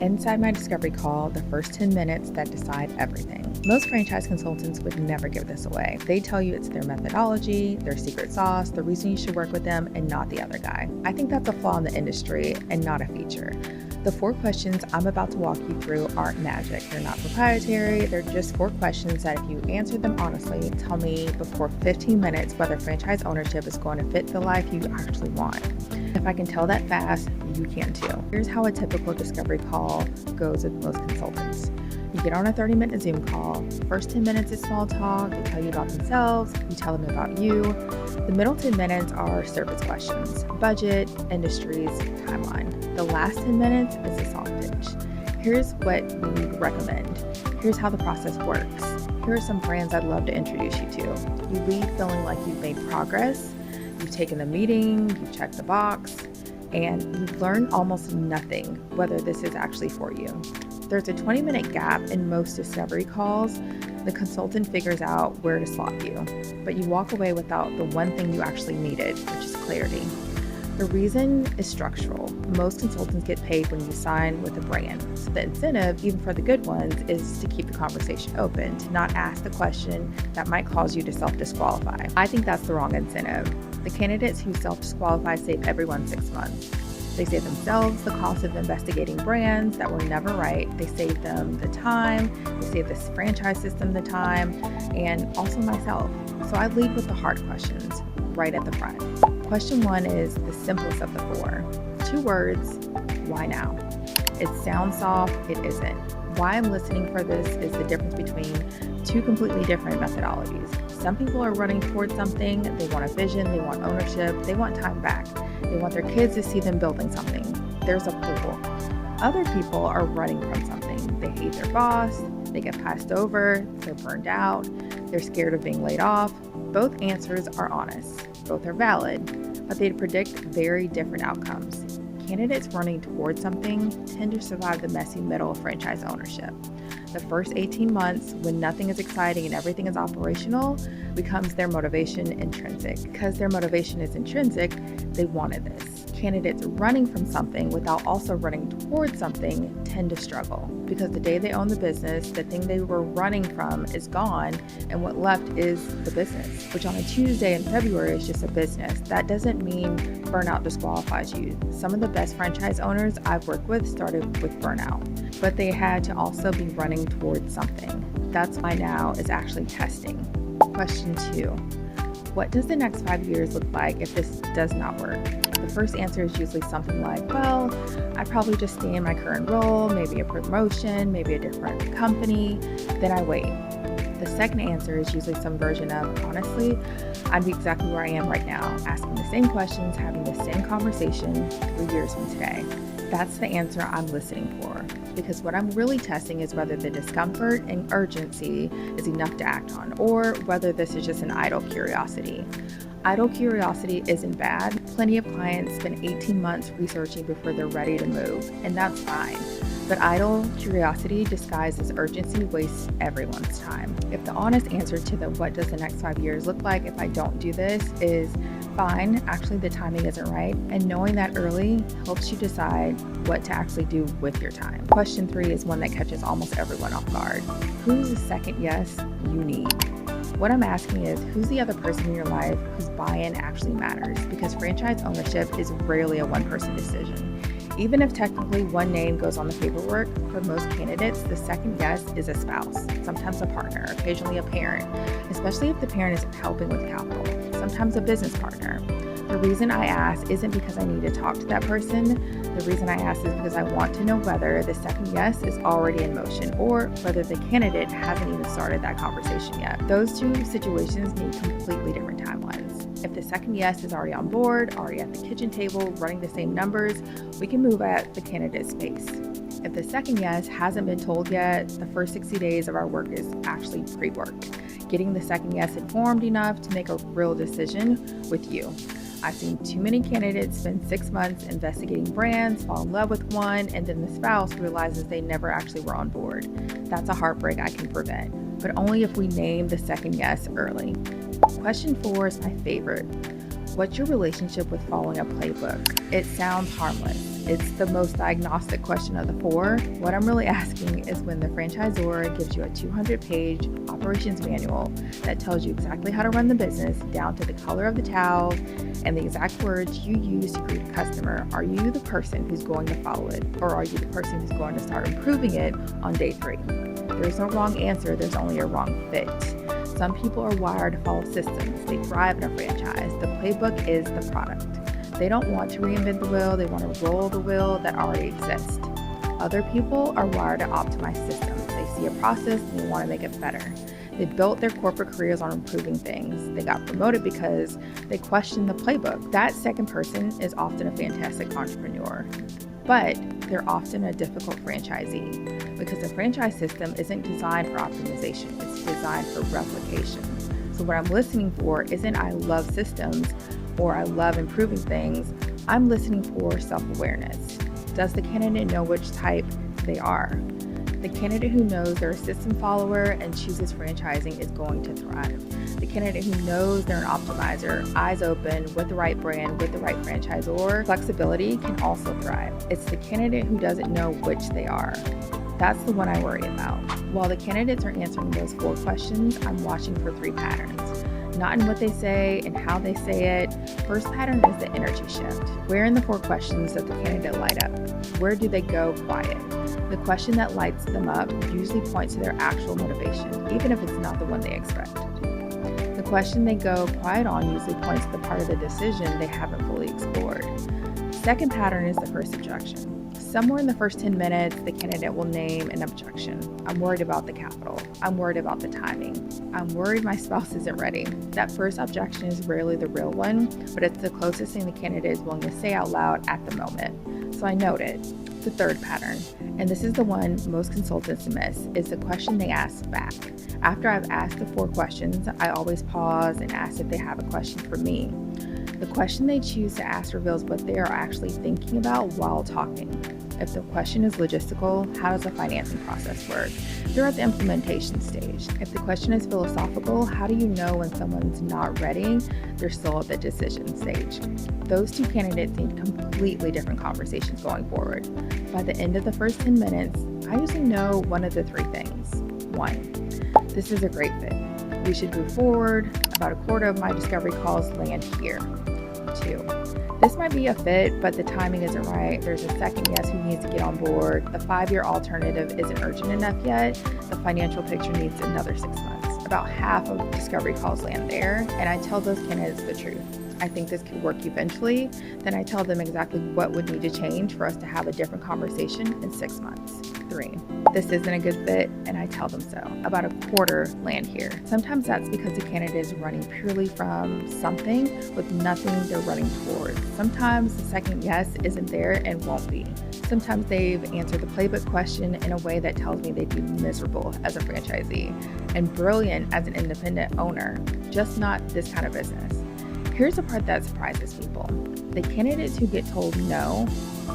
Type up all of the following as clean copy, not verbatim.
Inside my discovery call, the first 10 minutes that decide everything. Most franchise consultants would never give this away. They tell you it's their methodology, their secret sauce, the reason you should work with them, and not the other guy. I think that's a flaw in the industry and not a feature. The 4 questions I'm about to walk you through aren't magic. They're not proprietary. They're just 4 questions that if you answer them honestly, tell me before 15 minutes whether franchise ownership is going to fit the life you actually want. If I can tell that fast, you can too. Here's how a typical discovery call goes with most consultants. You get on a 30-minute Zoom call. First 10 minutes is small talk. They tell you about themselves. You tell them about you. The middle 10 minutes are service questions, budget, industries, timeline. The last 10 minutes is a soft pitch. Here's what we recommend. Here's how the process works. Here are some brands I'd love to introduce you to. You leave feeling like you've made progress. You've taken the meeting, you've checked the box, and you've learned almost nothing whether this is actually for you. There's a 20-minute gap in most discovery calls. The consultant figures out where to slot you, but you walk away without the one thing you actually needed, which is clarity. The reason is structural. Most consultants get paid when you sign with a brand. So the incentive, even for the good ones, is to keep the conversation open, to not ask the question that might cause you to self-disqualify. I think that's the wrong incentive. The candidates who self-disqualify save everyone 6 months. They save themselves the cost of investigating brands that were never right. They save them the time. They save this franchise system the time, and also myself. So I lead with the hard questions right at the front. Question 1 is the simplest of the 4. 2 words, why now? It sounds soft, it isn't. Why I'm listening for this is the difference between 2 completely different methodologies. Some people are running towards something, they want a vision, they want ownership, they want time back. They want their kids to see them building something. There's a pull. Other people are running from something. They hate their boss, they get passed over, they're burned out, they're scared of being laid off. Both answers are honest. Both are valid, but they predict very different outcomes. Candidates running towards something tend to survive the messy middle of franchise ownership. The first 18 months, when nothing is exciting and everything is operational, becomes their motivation intrinsic. Because their motivation is intrinsic, they wanted this. Candidates running from something without also running towards something tend to struggle, because the day they own the business, the thing they were running from is gone, and what left is the business, which on a Tuesday in February is just a business. That doesn't mean burnout disqualifies you. Some of the best franchise owners I've worked with started with burnout, but they had to also be running towards something. That's why now is actually testing. Question 2. What does the next 5 years look like if this does not work? The first answer is usually something like, well, I'd probably just stay in my current role, maybe a promotion, maybe a different company, then I wait. The second answer is usually some version of, honestly, I'd be exactly where I am right now, asking the same questions, having the same conversation 3 years from today. That's the answer I'm listening for, because what I'm really testing is whether the discomfort and urgency is enough to act on, or whether this is just an idle curiosity. Idle curiosity isn't bad. Plenty of clients spend 18 months researching before they're ready to move, and that's fine. But idle curiosity disguised as urgency wastes everyone's time. If the honest answer to the what does the next 5 years look like if I don't do this is fine, actually the timing isn't right, and knowing that early helps you decide what to actually do with your time. Question 3 is one that catches almost everyone off guard. Who's the second yes you need? What I'm asking is, who's the other person in your life whose buy-in actually matters? Because franchise ownership is rarely a one-person decision. Even if technically one name goes on the paperwork, for most candidates, the second yes is a spouse, sometimes a partner, occasionally a parent, especially if the parent is helping with capital, sometimes a business partner. The reason I ask isn't because I need to talk to that person. The reason I ask is because I want to know whether the second yes is already in motion, or whether the candidate hasn't even started that conversation yet. Those 2 situations need completely different timelines. If the second yes is already on board, already at the kitchen table, running the same numbers, we can move at the candidate's pace. If the second yes hasn't been told yet, the first 60 days of our work is actually pre-work, getting the second yes informed enough to make a real decision with you. I've seen too many candidates spend 6 months investigating brands, fall in love with one, and then the spouse realizes they never actually were on board. That's a heartbreak I can prevent, but only if we name the second yes early. Question 4 is my favorite. What's your relationship with following a playbook? It sounds harmless. It's the most diagnostic question of the four. What I'm really asking is when the franchisor gives you a 200-page operations manual that tells you exactly how to run the business down to the color of the towel and the exact words you use to greet a customer, are you the person who's going to follow it, or are you the person who's going to start improving it on day 3? There's no wrong answer, there's only a wrong fit. Some people are wired to follow systems. They thrive in a franchise. The playbook is the product. They don't want to reinvent the wheel, they want to roll the wheel that already exists. Other people are wired to optimize systems. They see a process and they want to make it better. They built their corporate careers on improving things. They got promoted because they questioned the playbook. That second person is often a fantastic entrepreneur, but they're often a difficult franchisee because the franchise system isn't designed for optimization, it's designed for replication. So what I'm listening for isn't I love systems or I love improving things. I'm listening for self-awareness. Does the candidate know which type they are? The candidate who knows they're a system follower and chooses franchising is going to thrive. The candidate who knows they're an optimizer, eyes open, with the right brand, with the right franchisor, flexibility, can also thrive. It's the candidate who doesn't know which they are. That's the one I worry about. While the candidates are answering those 4 questions, I'm watching for 3 patterns. Not in what they say and how they say it. First pattern is the energy shift. Where in the 4 questions does the candidate light up? Where do they go quiet? The question that lights them up usually points to their actual motivation, even if it's not the one they expect. The question they go quiet on usually points to the part of the decision they haven't fully explored. Second pattern is the first objection. Somewhere in the first 10 minutes, the candidate will name an objection. I'm worried about the capital. I'm worried about the timing. I'm worried my spouse isn't ready. That first objection is rarely the real one, but it's the closest thing the candidate is willing to say out loud at the moment. So I note it. The third pattern, and this is the one most consultants miss, is the question they ask back. After I've asked the 4 questions, I always pause and ask if they have a question for me. The question they choose to ask reveals what they are actually thinking about while talking. If the question is logistical, how does the financing process work? They're at the implementation stage. If the question is philosophical, how do you know when someone's not ready? They're still at the decision stage. Those 2 candidates need completely different conversations going forward. By the end of the first 10 minutes, I usually know one of the 3 things. 1, this is a great fit. We should move forward. About a quarter of my discovery calls land here. 2, this might be a fit, but the timing isn't right. There's a second yes who needs to get on board. The 5-year alternative isn't urgent enough yet. The financial picture needs another 6 months. About half of discovery calls land there, and I tell those candidates the truth. I think this could work eventually. Then I tell them exactly what would need to change for us to have a different conversation in 6 months. 3, this isn't a good fit, and I tell them so. About a quarter land here. Sometimes that's because the candidate is running purely from something with nothing they're running towards. Sometimes the second yes isn't there and won't be. Sometimes they've answered the playbook question in a way that tells me they'd be miserable as a franchisee and brilliant as an independent owner, just not this kind of business. Here's the part that surprises people. The candidates who get told no,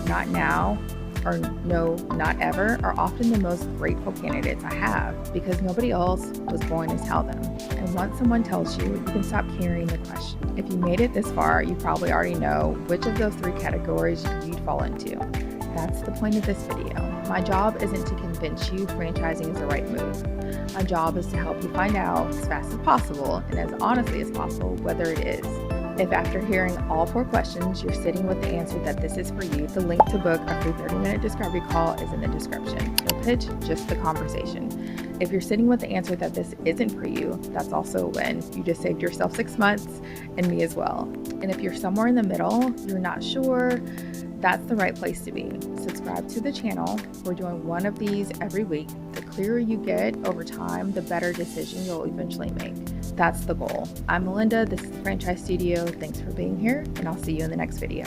not now, or no, not ever, are often the most grateful candidates I have because nobody else was going to tell them. And once someone tells you, you can stop carrying the question. If you made it this far, you probably already know which of those 3 categories you'd fall into. That's the point of this video. My job isn't to convince you franchising is the right move. My job is to help you find out as fast as possible and as honestly as possible whether it is. If after hearing all 4 questions, you're sitting with the answer that this is for you, the link to book a free 30-minute discovery call is in the description. No pitch, just the conversation. If you're sitting with the answer that this isn't for you, that's also a win. You just saved yourself 6 months and me as well. And if you're somewhere in the middle, you're not sure, that's the right place to be. Subscribe to the channel. We're doing one of these every week. The clearer you get over time, the better decision you'll eventually make. That's the goal. I'm Melinda. This is the Franchise Studio. Thanks for being here, and I'll see you in the next video.